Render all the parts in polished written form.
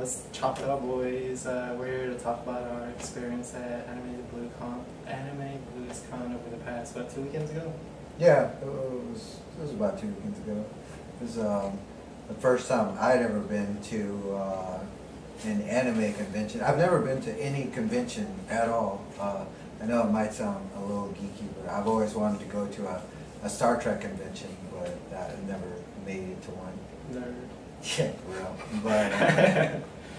us Choctaw boys. We're here to talk about our experience at Anime Blues Con over the past, 2 weekends ago? Yeah, it was about 2 weekends ago. It was the first time I'd ever been to an anime convention. I've never been to any convention at all. I know it might sound a little geeky, but I've always wanted to go to a Star Trek convention, but I never made it to one. Nerd. Yeah, real. But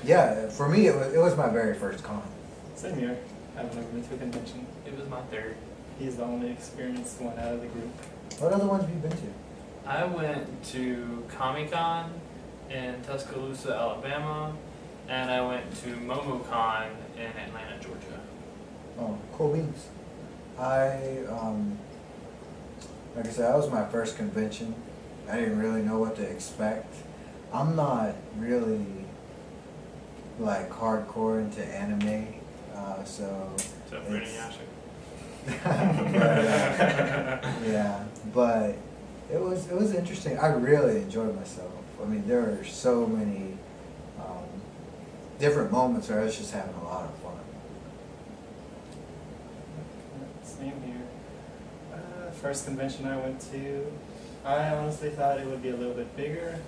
yeah, for me it was my very first con. Same here. I've never been to a convention. It was my third. He's the only experienced one out of the group. What other ones have you been to? I went to Comic-Con in Tuscaloosa, Alabama, and I went to MomoCon in Atlanta, Georgia. Oh, cool beans. Like I said, that was my first convention. I didn't really know what to expect. I'm not really like hardcore into anime, so. So for Inuyasha. Yeah, but it was interesting. I really enjoyed myself. I mean, there were so many different moments where I was just having a lot of fun. Same here. First convention I went to, I honestly thought it would be a little bit bigger,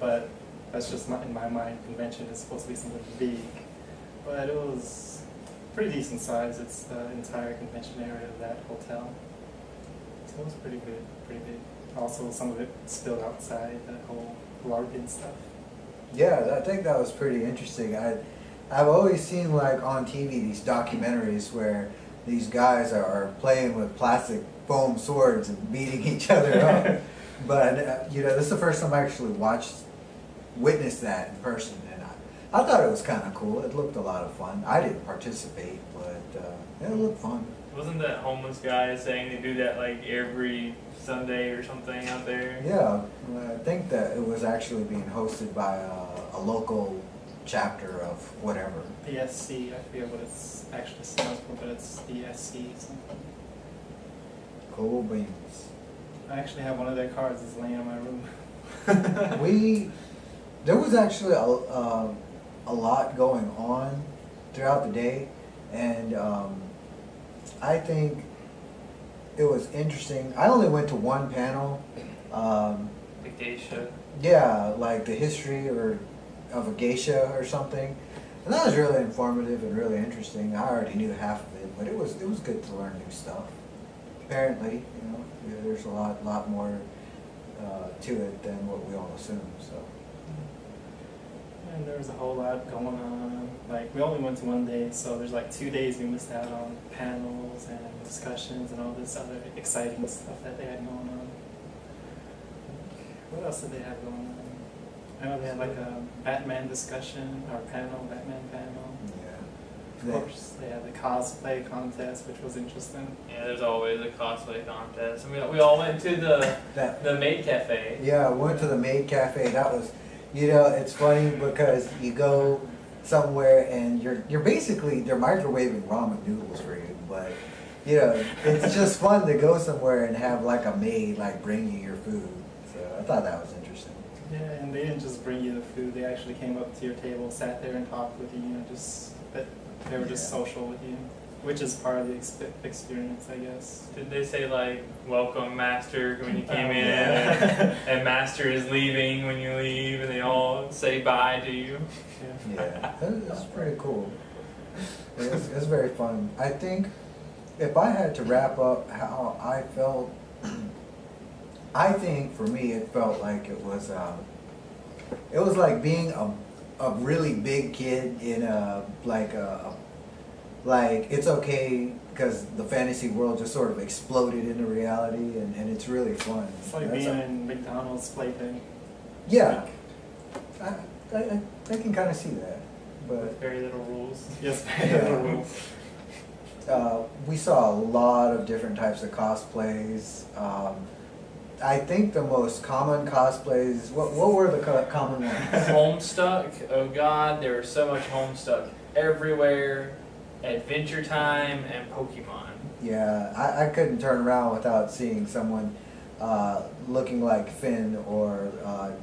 but that's just in my mind. Convention is supposed to be something big, but it was pretty decent size. It's the entire convention area of that hotel, so it was pretty good, pretty big. Also, some of it spilled outside, that whole LARPing stuff. Yeah, I think that was pretty interesting. I've always seen like on TV these documentaries where these guys are playing with plastic foam swords and beating each other up. But you know, this is the first time I actually witnessed that in person, and I thought it was kind of cool. It looked a lot of fun. I didn't participate, but it looked fun. Wasn't that homeless guy saying they do that like every Sunday or something out there? Yeah, I think that it was actually being hosted by a local chapter of whatever. The SC, I forget what it's actually stands for, but it's the SC something. Cool beans. I actually have one of their cards that's laying in my room. There was actually a lot going on throughout the day, and I think it was interesting. I only went to one panel. The geisha. Yeah, like the history of a geisha or something, and that was really informative and really interesting. I already knew half of it, but it was good to learn new stuff. Apparently, you know, there's a lot more to it than what we all assume. So. And there was a whole lot going on. Like, we only went to one day, so there's like 2 days we missed out on panels and discussions and all this other exciting stuff that they had going on. What else did they have going on? I know they had like a Batman discussion, or Batman panel. Yeah. Of course, they had the cosplay contest, which was interesting. Yeah, there's always a cosplay contest. And we all went to the Maid Cafe. Yeah, we went to the Maid Cafe. That was, you know, it's funny because you go somewhere and you're basically, they're microwaving ramen noodles for you, but you know, it's just fun to go somewhere and have like a maid like bring you your food. So I thought that was interesting. Yeah, and they didn't just bring you the food, they actually came up to your table, sat there and talked with you, they were just social with you, which is part of the experience, I guess. Did they say like, welcome master when you came in, yeah. and master is leaving when you leave, and they all say bye to you? Yeah, it's pretty cool. It's very fun. I think if I had to wrap up how I felt, I think for me it felt like it was like being a really big kid in like it's okay because the fantasy world just sort of exploded into reality, and it's really fun. It's like being in McDonald's plaything. Yeah, I can kind of see that, but Very little rules. Yes, very little rules. We saw a lot of different types of cosplays. I think the most common cosplays, what were the common ones? Homestuck. Oh God, there was so much Homestuck everywhere. Adventure Time and Pokemon. Yeah, I couldn't turn around without seeing someone looking like Finn or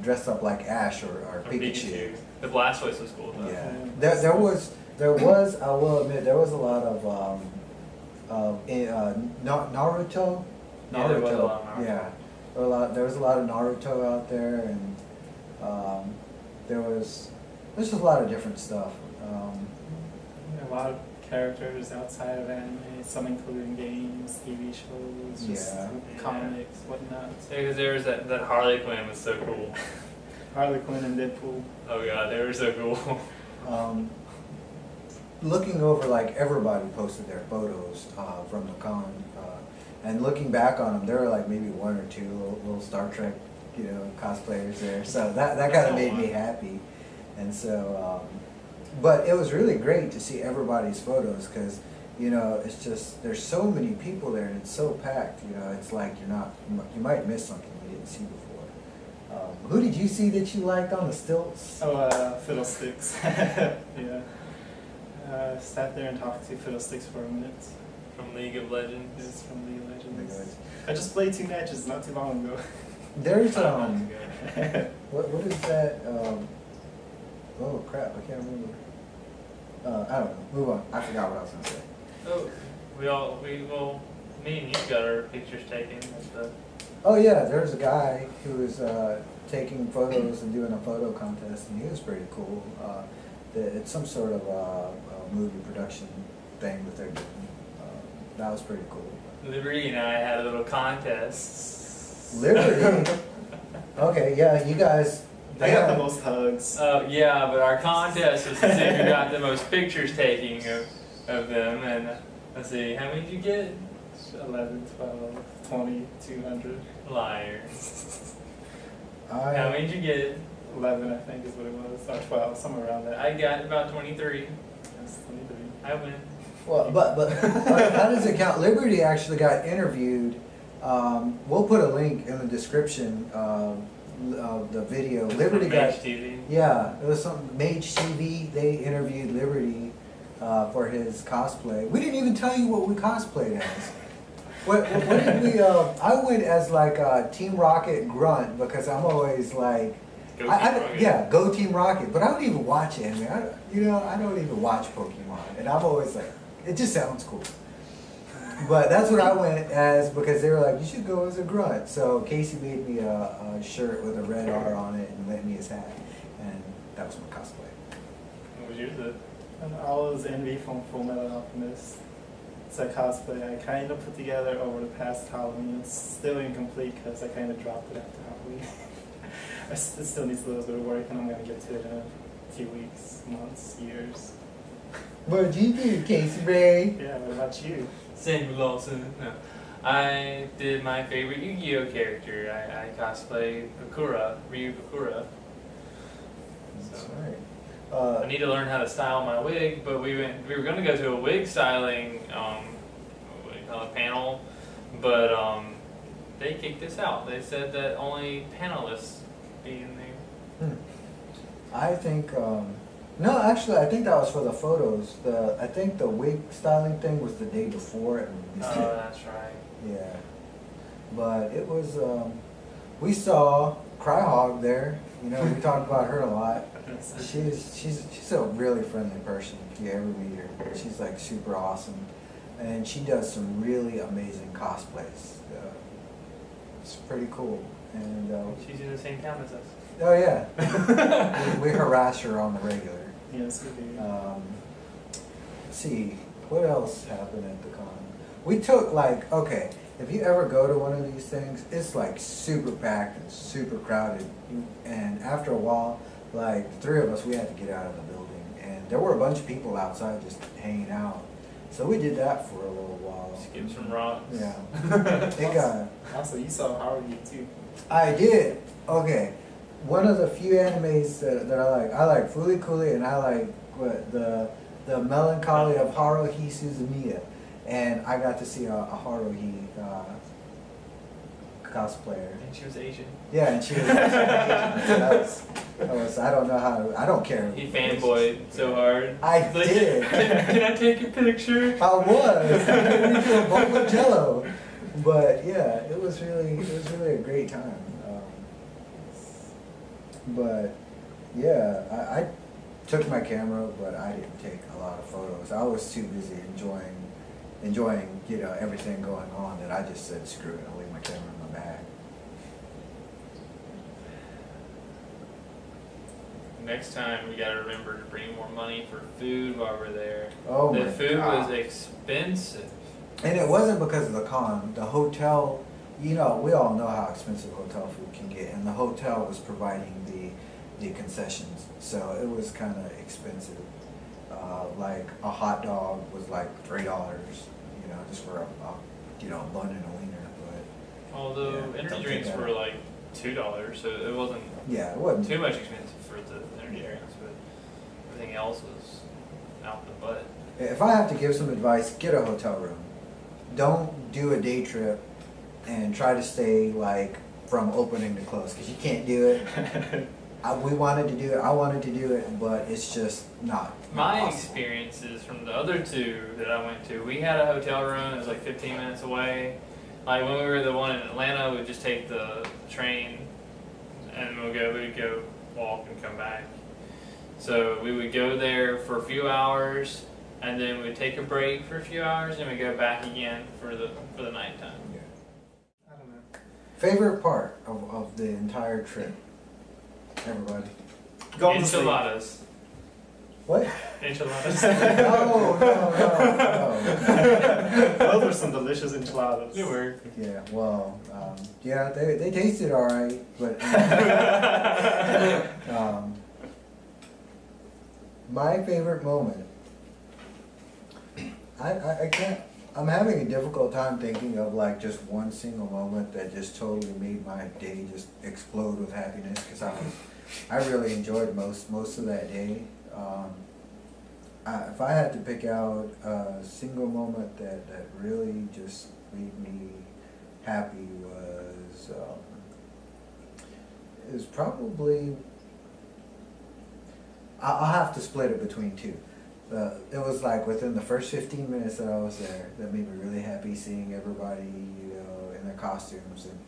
dressed up like Ash or Pikachu. The Blastoise was cool though. Yeah, there was I will admit there was a lot of Naruto. Yeah, there was a lot of Naruto. Yeah, there was a lot of Naruto out there, and there's just a lot of different stuff. A lot of characters outside of anime, some including games, TV shows, just comics, whatnot. Yeah, because there was that Harley Quinn was so cool. Harley Quinn and Deadpool. Oh god, they were so cool. Looking over, like, everybody posted their photos from the con, and looking back on them, there were like maybe one or two little Star Trek, cosplayers there. So that kind of made me happy, and so. But it was really great to see everybody's photos because, it's just, there's so many people there and it's so packed, it's like you might miss something you didn't see before. Who did you see that you liked on the stilts? Oh, Fiddlesticks. Yeah. Sat there and talked to Fiddlesticks for a minute. From League of Legends. It's from League of Legends. I just played 2 matches not too long ago. There's, what is that, oh crap, I can't remember. I don't know. Move on. I forgot what I was going to say. Oh, me and you got our pictures taken at the... Oh yeah, there's a guy who was taking photos and doing a photo contest, and he was pretty cool. It's some sort of a movie production thing that they're doing. That was pretty cool. Liberty and I had a little contest. Liberty? Okay, yeah, you guys... I got the most hugs. Yeah, but our contest was to see who got the most pictures taking of them, and let's see, how many did you get? 11, 12, 20, 200. Liar. How many did you get? 11, I think is what it was, or 12, somewhere around there. I got about 23. That's 23. I win. Well, but how does it count? Liberty actually got interviewed. We'll put a link in the description of the video. Liberty got TV. Yeah, it was some Mage TV. They interviewed Liberty for his cosplay. We didn't even tell you what we cosplayed as. What did we? I went as like Team Rocket Grunt because I'm always like, go Team Rocket. But I don't even watch anime. I don't even watch Pokemon, and I'm always like, it just sounds cool. But that's what I went as because they were like, you should go as a grunt. So Casey made me a shirt with a red R on it and lent me his hat. And that was my cosplay. What was yours? And I was Envy from Full Metal Alchemist. It's a cosplay I kind of put together over the past Halloween. It's still incomplete because I kind of dropped it after Halloween. It still needs a little bit of work and I'm going to get to it in a few weeks, months, years. What did you do, Casey Ray? Yeah, what about you? Samuel Lawson. No. I did my favorite Yu-Gi-Oh character. I cosplayed Bakura, Ryu Bakura. That's So, right. I need to learn how to style my wig, but we were going to go to a wig styling what do you call it, panel, but they kicked us out. They said that only panelists be in there. I think, no, actually, I think that was for the photos. I think the wig styling thing was the day before. Oh, that's right. Yeah. But it was, we saw Cryhog there. We talked about her a lot. She's a really friendly person if you ever meet her. She's like super awesome. And she does some really amazing cosplays. It's pretty cool. And She's in the same town as us. oh yeah. we harass her on the regular. Yes, we do. Let's see, what else happened at the con? We took okay, if you ever go to one of these things, it's like super packed and super crowded. And after a while, like the three of us, we had to get out of the building. And there were a bunch of people outside just hanging out. So we did that for a little while. Skip some rocks. Yeah. It got... Also, you saw Howard too. I did. Okay. One of the few animes that I like Fooly Cooly, and I like the Melancholy of Haruhi Suzumiya, and I got to see a Haruhi cosplayer. And she was Asian. Yeah, and she was Asian. I don't know how. I don't care. He fanboyed so hard. I He's like, did. Can I take your picture? I was. I made me feel a bowl of Jello. But yeah, it was really a great time. But Yeah, I took my camera, but I didn't take a lot of photos. I was too busy enjoying, you know, everything going on that I just said, screw it, I'll leave my camera in my bag. Next time we gotta remember to bring more money for food while we're there. Oh The my food God. was expensive. And it wasn't because of the con. The hotel, you know, we all know how expensive hotel food can get, and the hotel was providing the concessions, so it was kind of expensive. Like a hot dog was like $3, you know, just for a you know, bun and a wiener. But Although yeah, energy don't drinks take that were out. like $2, so it wasn't Yeah, it wasn't too much expensive for the energy drinks, but everything else was out the butt. If I have to give some advice, get a hotel room. Don't do a day trip and try to stay like from opening to close, because you can't do it. We wanted to do it, I wanted to do it, but it's just not My possible. experiences from the other two that I went to, we had a hotel room that was like 15 minutes away. Like when we were the one in Atlanta, we'd just take the train and we'd go walk and come back. So we would go there for a few hours and then we'd take a break for a few hours and we'd go back again for the nighttime. Yeah. I don't know. Favorite part of the entire trip? Everybody. Going to sleep. Enchiladas. What? Enchiladas. No. Those were some delicious enchiladas. They were. Yeah, well, yeah, they tasted alright, but my favorite moment, I can't, I'm having a difficult time thinking of like just one single moment that just totally made my day just explode with happiness, because I really enjoyed most of that day. If I had to pick out a single moment that really just made me happy was probably, I'll have to split it between two. It was like within the first 15 minutes that I was there that made me really happy, seeing everybody, you know, in their costumes and,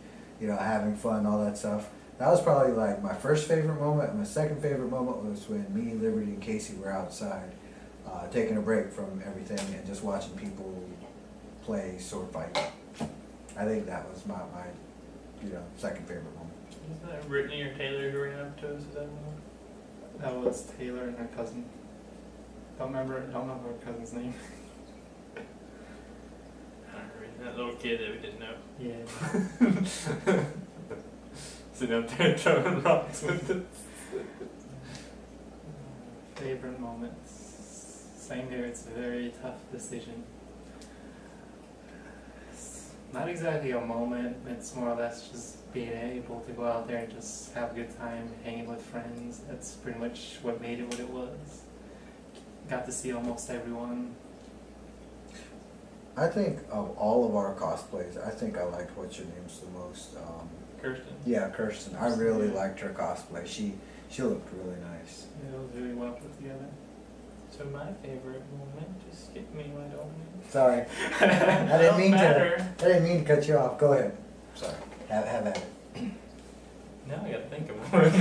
you know, having fun, all that stuff. That was probably like my first favorite moment, and my second favorite moment was when me, Liberty, and Casey were outside taking a break from everything and just watching people play sword fight. I think that was my you know, second favorite moment. Isn't that Brittany or Taylor who ran up to us? Is that one? That was Taylor and her cousin. Don't know her cousin's name. I don't remember. That little kid that we didn't know. Yeah. Sitting up there throwing rocks with us. Favorite moments. Same here, it's a very tough decision. It's not exactly a moment, it's more or less just being able to go out there and just have a good time, hanging with friends. That's pretty much what made it what it was. Got to see almost everyone. I think of all of our cosplays, I think I liked what's your name's the most. Kirsten. Yeah, Kirsten. I really liked her cosplay. She looked really nice. It was really well put together. So my favorite moment, just skip me, why don't we? Sorry, I didn't mean to cut you off. Go ahead. Sorry. Have at it. Now I gotta think of one.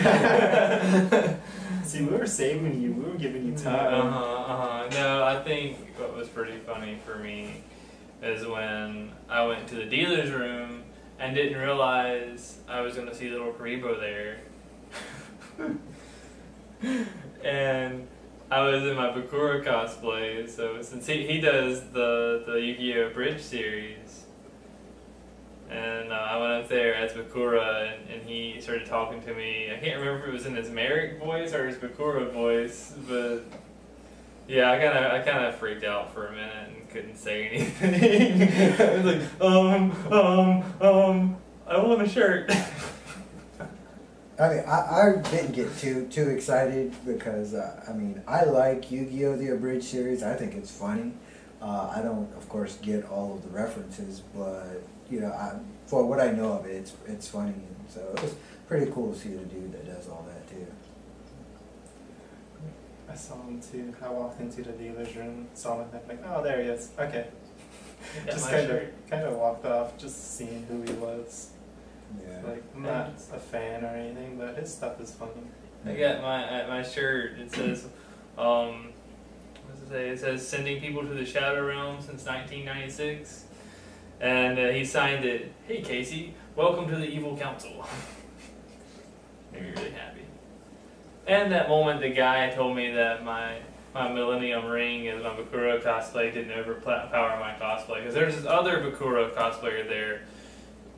See, we were saving you. We were giving you time. No, I think what was pretty funny for me is when I went to the dealer's room and didn't realize I was gonna see little Karibo there. And I was in my Bakura cosplay, so since he does the Yu-Gi-Oh! Bridge series, and I went up there as Bakura, and he started talking to me. I can't remember if it was in his Merrick voice or his Bakura voice, but yeah, I kind of freaked out for a minute and couldn't say anything. I was like, I want a shirt. I mean, I didn't get too excited because I mean, I like Yu-Gi-Oh! The Abridged series. I think it's funny. I don't, of course, get all of the references, but you know, for what I know of it, it's funny. And so it was pretty cool to see the dude that does all that too. I saw him too. I walked into the dealer's room, saw him, like, oh, there he is. Okay. Just kind of walked off, just seeing who he was. Yeah. Like, I'm not a fan or anything, but his stuff is funny. I got my shirt. It says, what does it say? It says sending people to the shadow realm since 1996, and he signed it. Hey Casey, welcome to the evil council. Made me really happy. And that moment, the guy told me that my Millennium Ring is my Bakura cosplay didn't overpower my cosplay, because there's this other Bakura cosplayer there,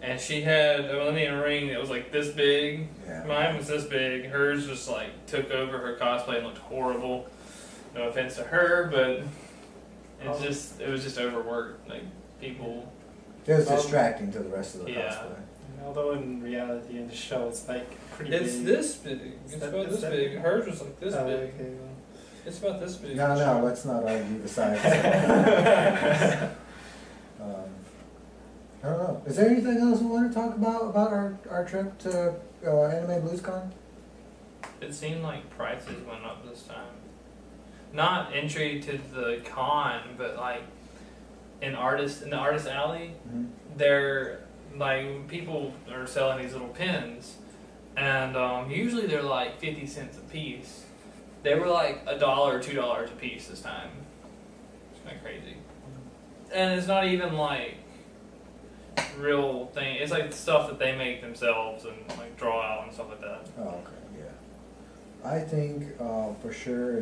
and she had a Millennium Ring that was like this big. Yeah. Mine was this big. Hers just like took over her cosplay and looked horrible. No offense to her, but it was just overworked. Like people. It was distracting to the rest of the Yeah. cosplay. Although in reality, in the show, it's like pretty It's big. this big. It's Is that- about is this that big. big? Hers was like this big. Okay, well. It's about this big. No, let's not argue the size. I don't know. Is there anything else we want to talk about our trip to Anime BluesCon? It seemed like prices went up this time. Not entry to the con, but like in the artist alley, Mm-hmm. they're like people are selling these little pins, and usually they're like 50 cents a piece. They were like $1 or $2 a piece this time. It's kind of crazy, and it's not even like real thing. It's like stuff that they make themselves and like draw out and stuff like that. Oh, okay, yeah. I think for sure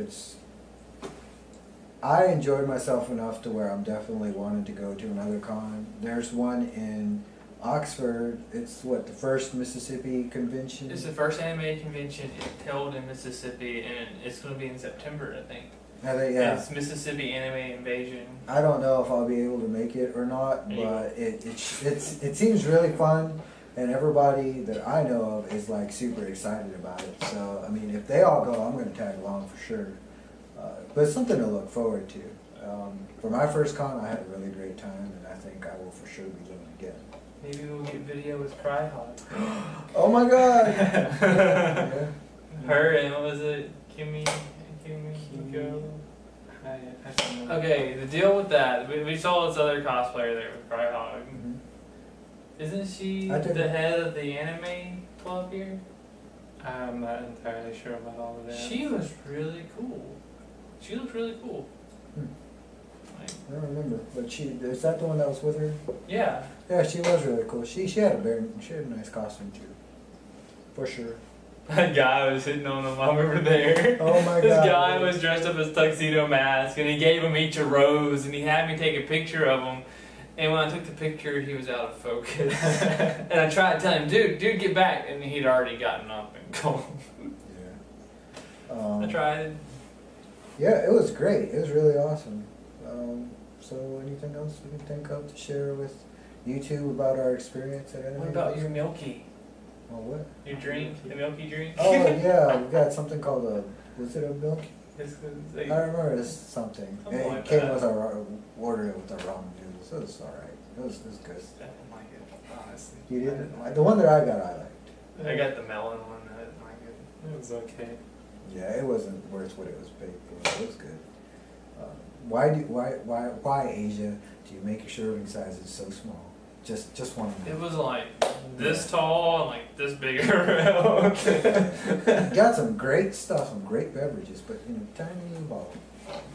I enjoyed myself enough to where I'm definitely wanting to go to another con. There's one in Oxford. It's the first Mississippi convention. It's the first anime convention held in Mississippi, and it's going to be in September, I think. I think, yeah. It's Mississippi Anime Invasion. I don't know if I'll be able to make it or not, but it seems really fun, and everybody that I know of is like super excited about it. So I mean, if they all go, I'm going to tag along for sure. But it's something to look forward to. For my first con, I had a really great time, and I think I will for sure be doing it again. Maybe we'll get video with Cryhawk. Oh my god! Yeah. Her and what was it? Kimmy Go? I don't know. Okay, the deal with that, we saw this other cosplayer there with Cryhawk. Mhm. Isn't she I did- the head of the anime club here? I'm not entirely sure about all of that. She was really cool. She looked really cool. Hmm. Like, I don't remember, but is that the one that was with her? yeah. Yeah, she was really cool. She had a nice costume too, for sure. That guy was hitting on them while we were there. Oh my This god! guy was dressed up as Tuxedo Mask, and he gave them each a rose, and he had me take a picture of them. And when I took the picture, he was out of focus. And I tried to tell him, dude, get back, and he'd already gotten up and gone. Yeah. I tried. Yeah, it was great. It was really awesome. So anything else we can think of to share with YouTube about our experience at Anime? What about your milky? Oh, what? Your drink? The milky drink? Oh, yeah, we got something called was it a milk? It's I remember this something. Something It like came that. with our, ordered it with our ramen noodles. It was alright. It was good. I don't like it, honestly. You I didn't? didn't like The one that I got, I liked. I got the melon one. I didn't like it. It was okay. Yeah, it wasn't worth what it was paid for. It was good. Why Asia do you make your serving sizes so small? Just one. It was like this tall and like this big around. You got some great stuff, some great beverages, but in a tiny little bottle.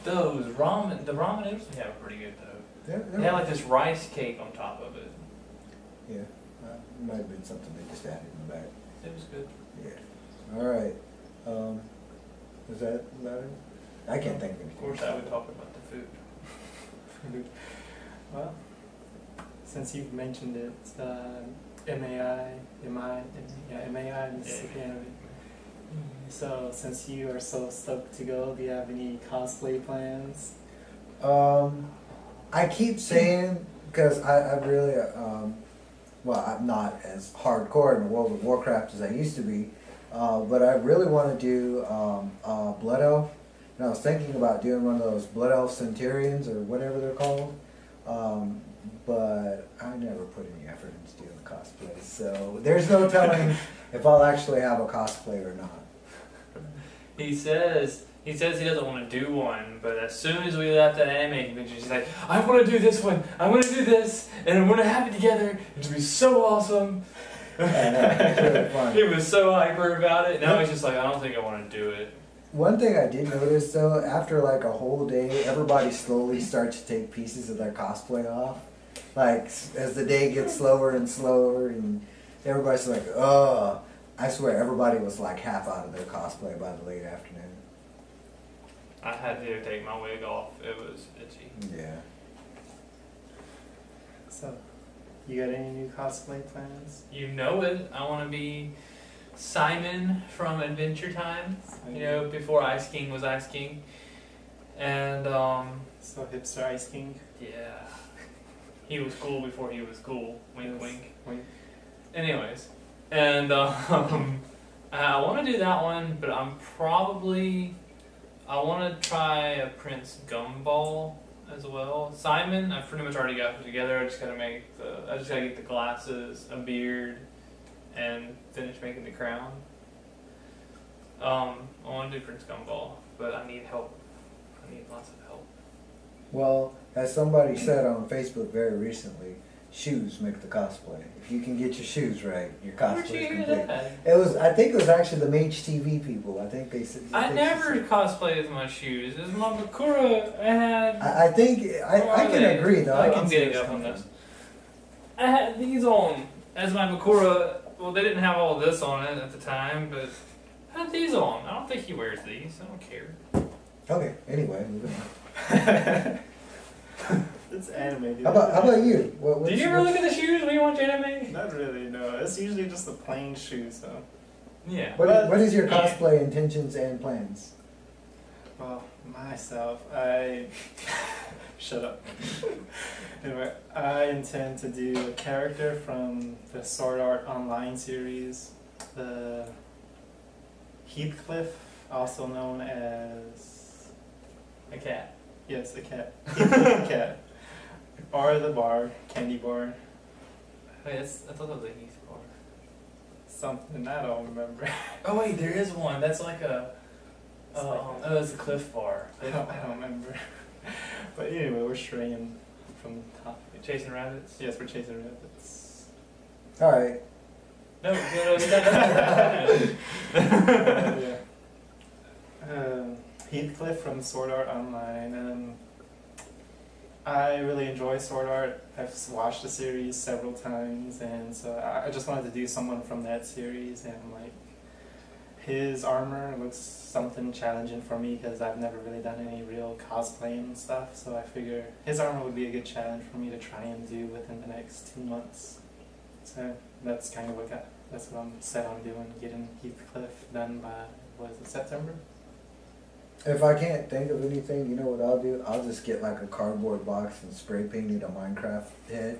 Those ramen, the ramen noodles we have are pretty good though. Yeah, They had like this rice cake on top of it. yeah. It might have been something they just added in the back. It was good. Yeah. All right. Is that about it? I can't think of anything. Of course, I would talk about the food. Well, since you've mentioned it, MAI, Mississippi Anime. So, since you are so stoked to go, do you have any cosplay plans? I keep saying, because I really, well, I'm not as hardcore in World of Warcraft as I used to be, but I really want to do Blood Elf. And I was thinking about doing one of those Blood Elf Centurions or whatever they're called, but I never put any effort into doing the cosplay, so there's no telling if I'll actually have a cosplay or not. He says he doesn't want to do one, but as soon as we left that anime convention, he's like, I want to do this one, I want to do this, and I'm going to have it together, it's going to be so awesome. It's really fun. He was so hyper about it. Now he's just like, I don't think I want to do it. One thing I did notice though, after like a whole day, everybody slowly starts to take pieces of their cosplay off. Like as the day gets slower and slower, and everybody's like, "Oh!" I swear, everybody was like half out of their cosplay by the late afternoon. I had to take my wig off. It was itchy. Yeah. So, you got any new cosplay plans? You know it. I want to be Simon from Adventure Time. You know, before Ice King was Ice King. And, So, hipster Ice King? yeah. He was cool before he was cool. Wink, wink. Wink. Anyways. And, I want to do that one, but I want to try a Prince Gumball as well. Simon, I've pretty much already got it together. I just gotta get the glasses, a beard, and finish making the crown. I want to do Prince Gumball, but I need help. I need lots of help. Well, as somebody said on Facebook very recently, shoes make the cosplay. If you can get your shoes right, your Where'd cosplay you is hear complete. that? I think it was actually the Mage TV people. I think they said. I never cosplayed with my shoes. This is my Bakura. I had. I think I can agree though. I can I'm see getting what's up on coming. this. I had these on as my Bakura. Well, they didn't have all this on it at the time, but I had these on. I don't think he wears these. I don't care. Okay. Anyway, moving on. It's anime, dude. How about you? Do you ever look at the shoes when you watch anime? Not really, no. It's usually just a plain shoe, so. Yeah. What is your Yeah. cosplay intentions and plans? Well, myself, I. Shut up. Anyway, I intend to do a character from the Sword Art Online series, the Heathcliff, also known as. A cat. Yes, a cat. Heathcliff cat. Or the bar, candy bar. Wait, I thought that was a Heath bar. Something, I don't remember. Oh wait, there is one. That's like a. It's like a- oh, it's a Cliff bar. I don't remember. But anyway, we're straying from the topic. Chasing rabbits. Yes, we're chasing rabbits. All right. No, Yeah. Heathcliff from Sword Art Online. I really enjoy Sword Art. I've watched the series several times, and so I just wanted to do someone from that series. And like, his armor looks something challenging for me because I've never really done any real cosplay and stuff. So I figure his armor would be a good challenge for me to try and do within the next 2 months. So that's kind of that's what I'm set on doing, getting Heathcliff done by, what is it, September? If I can't think of anything, you know what I'll do? I'll just get like a cardboard box and spray paint it a Minecraft head,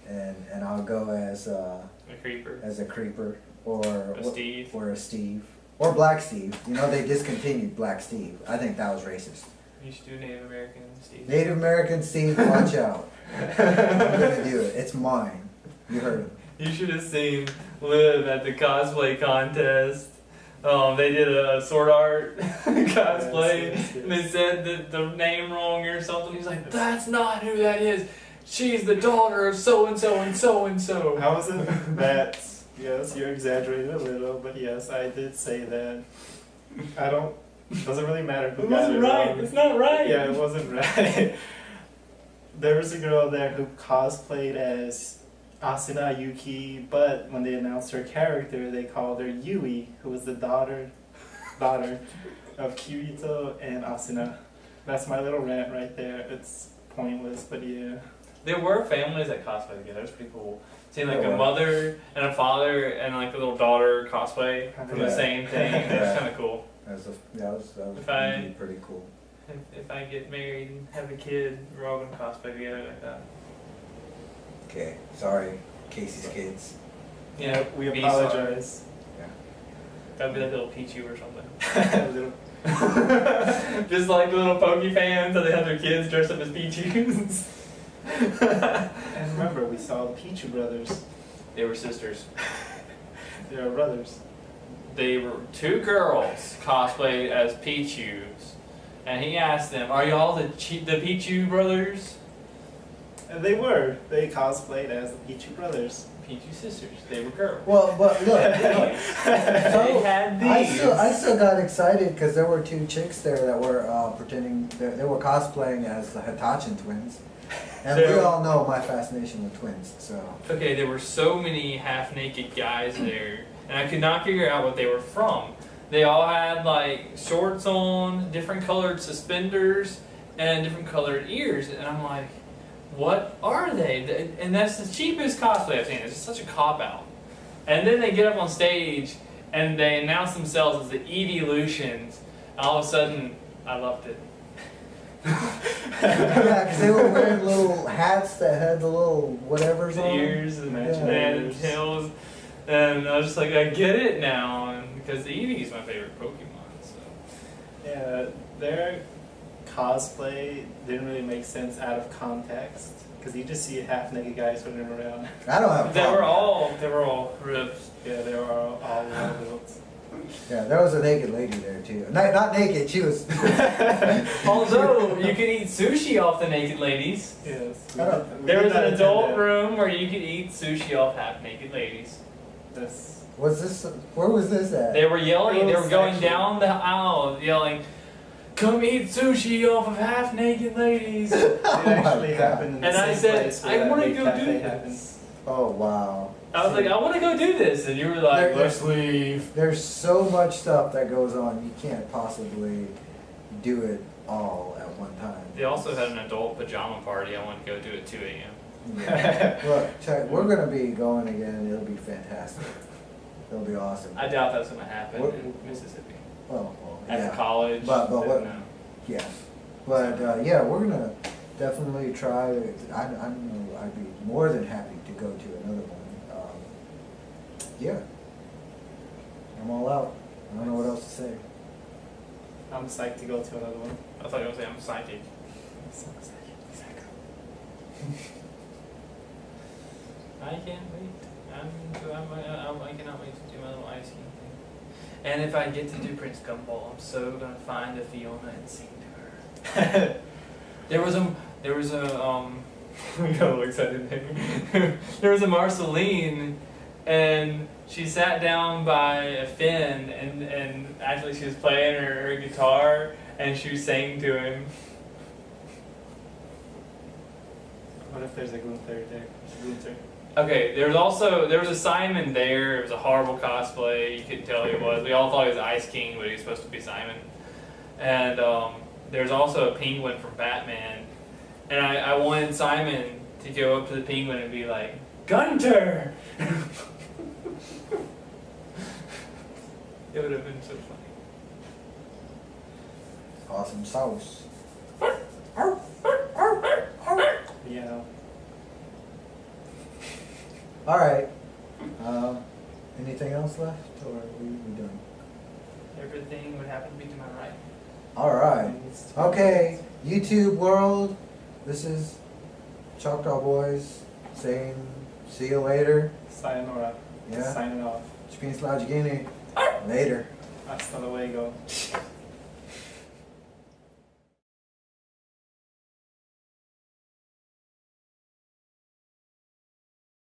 and I'll go as a creeper. a creeper or A Steve. or a Steve or Black Steve. You know they discontinued Black Steve. I think that was racist. You should do Native American Steve. Native American Steve, watch out! I'm gonna do it. It's mine. You heard it. You should have seen Liv at the cosplay contest. They did a sword art cosplay, Yes. and they said the name wrong or something. He's like, "That's not who that is. She's the daughter of so and so and so and so." How was it that, yes, you're exaggerating a little, but yes, I did say that. Doesn't really matter who It got wasn't it right. wrong. It's not right. Yeah, it wasn't right. There was a girl there who cosplayed as Asuna Yuki, but when they announced her character, they called her Yui, who was the daughter of Kirito and Asuna. That's my little rant right there. It's pointless, but yeah. There were families that cosplay together. It was pretty cool. Seeing like Oh, a wow. mother and a father and like the little daughter cosplay from the Yeah. same thing. It was Yeah. kind of cool. That was If I- indeed pretty cool. If I get married and have a kid, we're all gonna cosplay together like that. Okay, sorry, Casey's kids. Yeah, We be apologize. Yeah. That'd be like a little Pichu or something. Little- Just like the little Pokey fans, so they have their kids dressed up as Pichus. And remember, we saw the Pichu brothers. They were sisters. They are brothers. They were two girls cosplayed as Pichus, and he asked them, "Are y'all the Pichu brothers?" And they were. They cosplayed as the Peachy Brothers. Peachy sisters. They were girls. Well, but look, They had these. I still got excited because there were two chicks there that were pretending they were cosplaying as the Hitachin twins, and we all know my fascination with twins. So Okay, there were so many half-naked guys there, and I could not figure out what they were from. They all had like shorts on, different colored suspenders, and different colored ears, and I'm like, what are they? And that's the cheapest cosplay I've seen. It's just such a cop-out. And then they get up on stage, and they announce themselves as the Evolutions, and all of a sudden, I loved it. yeah, because they were wearing little hats that had the little whatevers The on them. ears and Imagineers. tails, and I was just like, I get it now, and because Eevee is my favorite Pokemon. So Yeah, their cosplay didn't really make sense out of context because you just see half-naked guys running around. I don't have a they problem. were all ripped. Yeah, they were all well built. Yeah, there was a naked lady there too. Not naked, she was. Although you could eat sushi off the naked ladies. Yes. There was an adult room where you could eat sushi off half-naked ladies. This. Was this? Where was this at? They were yelling. They were going Sexual. down the aisle, yelling, "Come eat sushi off of half-naked ladies." It Oh my actually God. happened in the And I same said, place where I that want to big go cafe do happened. this. Oh wow. I was like, I want to go do this, and you were like, There- let's leave. There's so much stuff that goes on. You can't possibly do it all at one time. They also had an adult pajama party. I wanted to go do at 2 a.m. Yeah. Look, check, we're gonna be going again. It'll be fantastic. It'll be awesome. I doubt that's going to happen What- in Mississippi. Well, After yeah, college, But what- no. yeah. But yeah, we're gonna definitely try. I know I'd be more than happy to go to another one. Yeah, I'm all out. I don't know what else to say. I'm psyched to go to another one. I thought you were going to say I'm psychic. I can't wait. I cannot wait to do my little ice cream thing. And if I get to do Prince Gumball, I'm so gonna find a Fiona and sing to her. There was a I got a little excited there. There was a Marceline, and she sat down by a Finn, and actually she was playing her guitar, and she sang to him. What if there's a Gunther there? Gunther. Okay, there was a Simon there. It was a horrible cosplay. You couldn't tell who it was. We all thought he was Ice King, but he was supposed to be Simon. And there's also a penguin from Batman. And I wanted Simon to go up to the penguin and be like, Gunter! It would have been so funny. Awesome sauce. Yeah. All right. Anything else left, or are we done? Everything would happen to be to my right. All right. Okay, YouTube world. This is Choctaw Boys saying, see you later. Sayonara. Yeah. Signing off. Chipin Slajigini. Later. Hasta luego.